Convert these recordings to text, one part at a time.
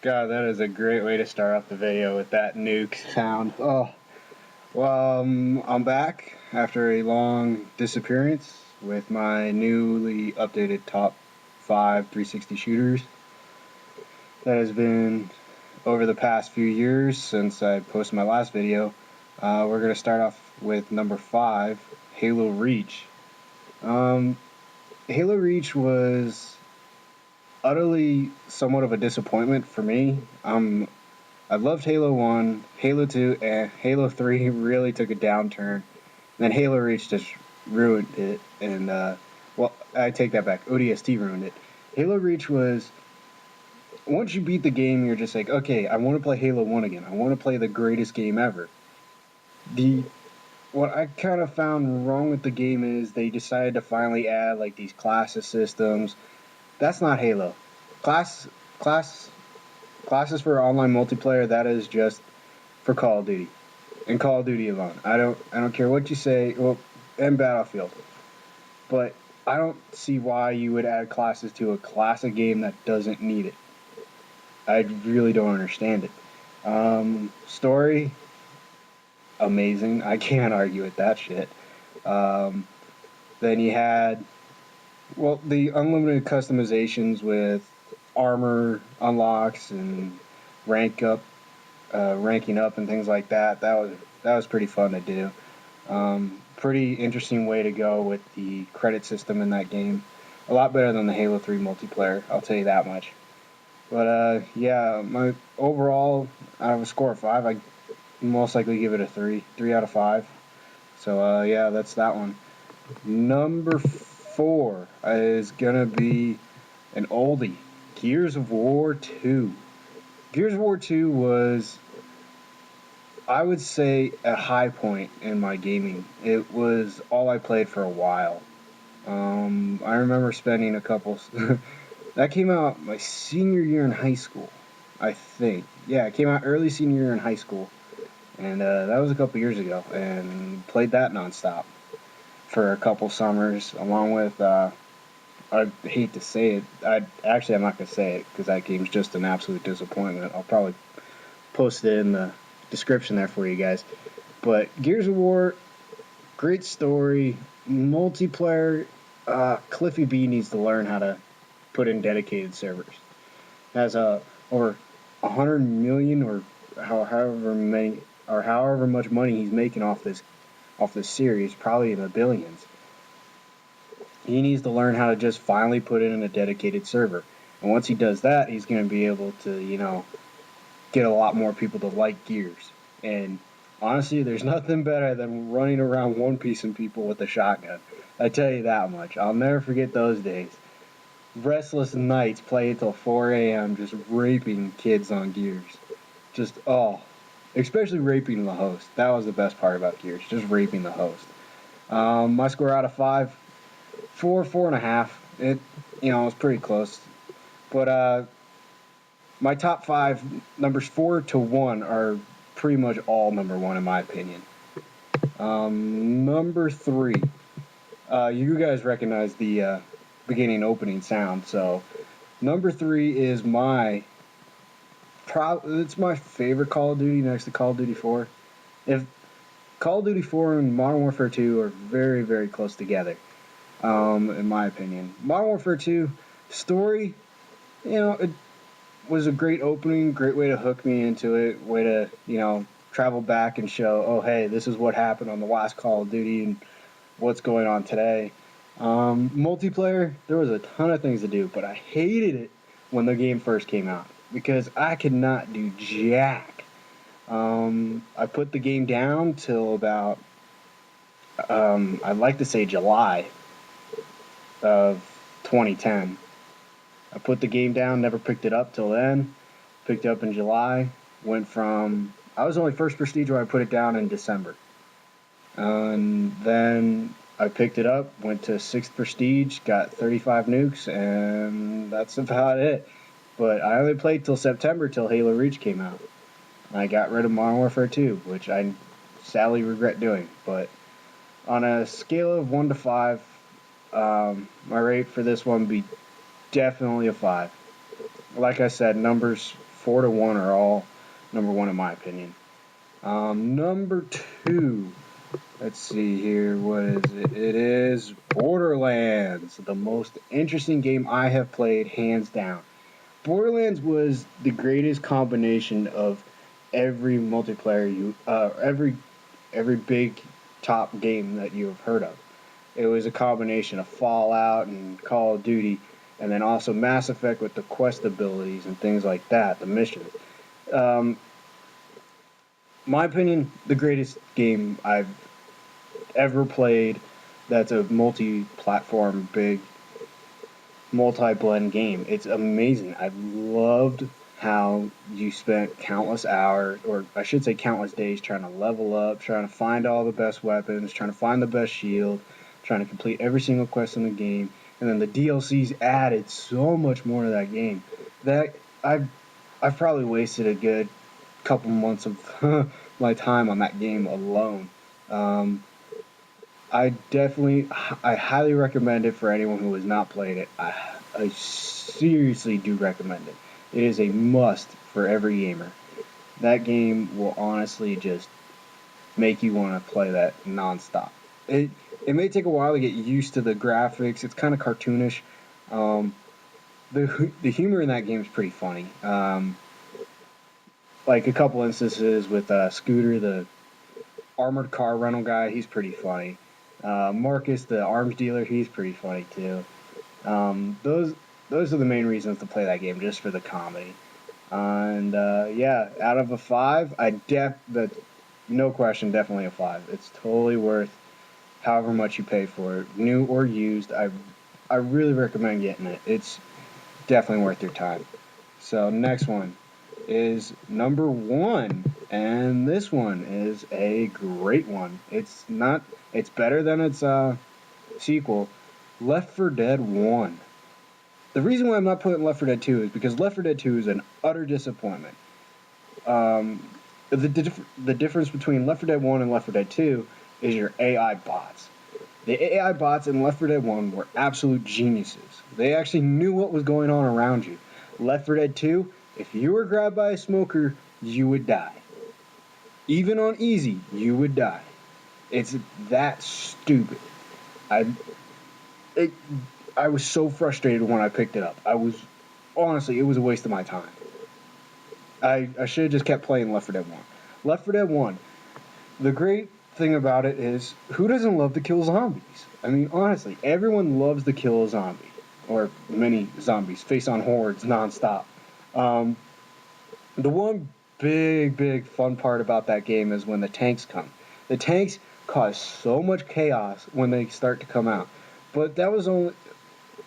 God, that is a great way to start off the video with that nuke sound. Oh, well, I'm back after a long disappearance with my newly updated top 5 360 shooters. That has been over the past few years since I posted my last video. We're going to start off with number 5, Halo Reach. Halo Reach was utterly somewhat of a disappointment for me. I loved Halo 1, Halo 2, and Halo 3 really took a downturn. Then Halo Reach just ruined it, and, well, I take that back. ODST ruined it. Halo Reach was, once you beat the game, you're just like, okay, I want to play Halo 1 again. I want to play the greatest game ever. What I kind of found wrong with the game is they decided to finally add, like, these classes systems. That's not Halo. Classes for online multiplayer, that is just for Call of Duty and Call of Duty alone. I don't care what you say, well, and Battlefield, but I don't see why you would add classes to a classic game that doesn't need it. I really don't understand it. Story, amazing. I can't argue with that shit. Then you had, well, the unlimited customizations with armor unlocks and ranking up and things like that. That was pretty fun to do. Pretty interesting way to go with the credit system in that game. A lot better than the Halo 3 multiplayer, I'll tell you that much. But yeah, my overall, out of a score of 5, I most likely give it a 3 out of 5. So yeah, that's that one. Number 4 is gonna be an oldie, Gears of War 2. Gears of War 2 was, I would say, a high point in my gaming. It was all I played for a while. I remember spending a couple... that came out my senior year in high school, I think. Yeah, it came out early senior year in high school. And that was a couple years ago. And played that nonstop for a couple summers, along with... I hate to say it. I'm not going to say it because that game's just an absolute disappointment. I'll probably post it in the description there for you guys. But Gears of War, great story, multiplayer. Cliffy B needs to learn how to put in dedicated servers. Has over 100 million or however much money he's making off this series, probably in the billions. He needs to learn how to just finally put it in a dedicated server. And once he does that, he's going to be able to, get a lot more people to like Gears. And honestly, there's nothing better than running around one piecing people with a shotgun. I tell you that much. I'll never forget those days. Restless nights, playing till 4 a.m., just raping kids on Gears. Just, especially raping the host. That was the best part about Gears, just raping the host. My score out of 5, 4.5. It, was pretty close. But my top 5, numbers 4 to 1, are pretty much all number 1 in my opinion. Number 3. You guys recognize the beginning opening sound, so number 3 is it's my favorite Call of Duty next to Call of Duty 4. If Call of Duty 4 and Modern Warfare 2 are very, very close together. In my opinion. Modern Warfare 2 story, it was a great opening, great way to hook me into it, way to, travel back and show, oh, hey, this is what happened on the last Call of Duty and what's going on today. Multiplayer, there was a ton of things to do, but I hated it when the game first came out because I could not do jack. I put the game down till about, I'd like to say July of 2010. I put the game down, never picked it up till then. Picked it up in July. I was only first prestige where I put it down in December. And then I picked it up, went to 6th prestige, got 35 nukes, and that's about it. But I only played till September, till Halo Reach came out. And I got rid of Modern Warfare 2, which I sadly regret doing. But on a scale of 1 to 5, my rate for this one would be definitely a 5. Like I said, numbers 4-1 are all number one in my opinion. Number two, let's see here, what is it? It is Borderlands, the most interesting game I have played, hands down. Borderlands was the greatest combination of every multiplayer every big top game that you have heard of. It was a combination of Fallout and Call of Duty, and then also Mass Effect with the quest abilities and things like that, the missions. Um, my opinion, the greatest game I've ever played that's a multi-platform, big, multi-blend game. It's amazing. I loved how you spent countless hours, or I should say countless days, trying to level up, trying to find all the best weapons, trying to find the best shield, trying to complete every single quest in the game. And then the DLCs added so much more to that game that I've probably wasted a good couple months of my time on that game alone. Um, I highly recommend it for anyone who has not played it. I seriously do recommend it. It is a must for every gamer. That game will honestly just make you want to play that nonstop. It it may take a while to get used to the graphics. It's kind of cartoonish. Um, the humor in that game is pretty funny. Like a couple instances with Scooter, the armored car rental guy, he's pretty funny. Marcus, the arms dealer, he's pretty funny too. Those are the main reasons to play that game, just for the comedy. And yeah, out of a five, that no question, definitely a five. It's totally worth however much you pay for it, new or used. I really recommend getting it. It's definitely worth your time. So next one is number one, and this one is a great one. It's better than its sequel, Left 4 Dead 1. The reason why I'm not putting Left 4 Dead 2 is because Left 4 Dead 2 is an utter disappointment. Um, the difference between Left 4 Dead 1 and Left 4 Dead 2 is your AI bots. The AI bots in Left 4 Dead 1 were absolute geniuses. They actually knew what was going on around you. Left 4 Dead 2, if you were grabbed by a smoker, you would die. Even on easy, you would die. It's that stupid. I it, I was so frustrated when I picked it up. Honestly, it was a waste of my time. I should have just kept playing Left 4 Dead 1. Left 4 Dead 1, the great thing about it is, who doesn't love to kill zombies? I mean, honestly, everyone loves to kill a zombie. Or many zombies, face on hordes nonstop. Um, the one big fun part about that game is when the tanks come. The tanks cause so much chaos when they start to come out. But that was only,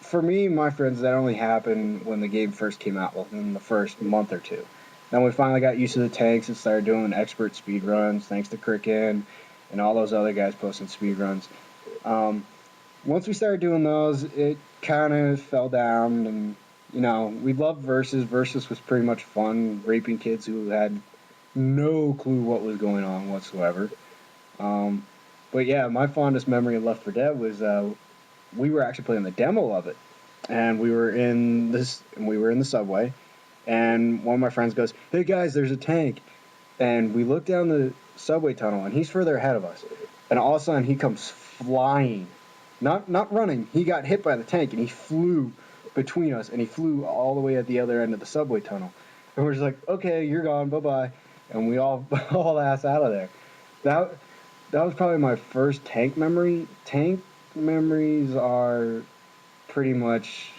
for me and my friends, that only happened when the game first came out, within the first month or two. Then we finally got used to the tanks and started doing expert speed runs, thanks to Cricken and all those other guys posting speed runs. Um, Once we started doing those, it kind of fell down, and we loved Versus. Versus was pretty much fun, raping kids who had no clue what was going on whatsoever. Um, but yeah, my fondest memory of Left 4 Dead was we were actually playing the demo of it, and we were in the subway, and one of my friends goes, "Hey guys, there's a tank," and we look down the subway tunnel, and he's further ahead of us, and all of a sudden he comes flying, not running. He got hit by the tank, and he flew between us, and he flew all the way at the other end of the subway tunnel, and we're just like, "Okay, you're gone, bye bye," and we all all ass out of there. That that was probably my first tank memory. Tank memories are pretty much,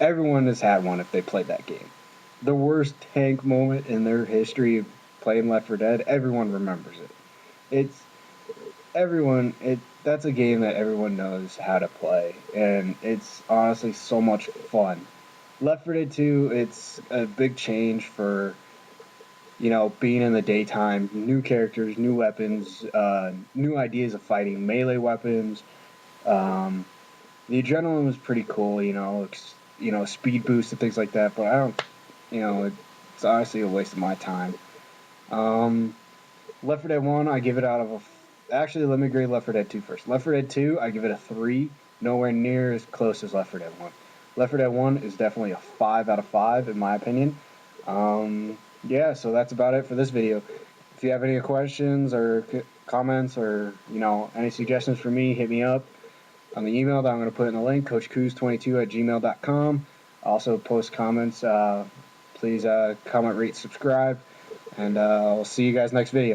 everyone has had one if they played that game. The worst tank moment in their history of playing Left 4 Dead, everyone remembers it. It's that's a game that everyone knows how to play, and it's honestly so much fun. Left 4 Dead 2, it's a big change for being in the daytime, new characters, new weapons, new ideas of fighting, melee weapons. Um, the adrenaline was pretty cool, speed boost and things like that. But I don't, it's honestly a waste of my time. Um, Left 4 Dead 1, I give it out of actually, let me grade Left 4 Dead 2 first. Left 4 Dead 2, I give it a 3, nowhere near as close as Left 4 Dead 1. Left 4 Dead 1 is definitely a 5 out of 5 in my opinion. Yeah, so that's about it for this video. If you have any questions or comments or, any suggestions for me, hit me up on the email that I'm going to put in the link, coachcruise22@gmail.com. Also post comments. Please comment, rate, subscribe, and I'll see you guys next video.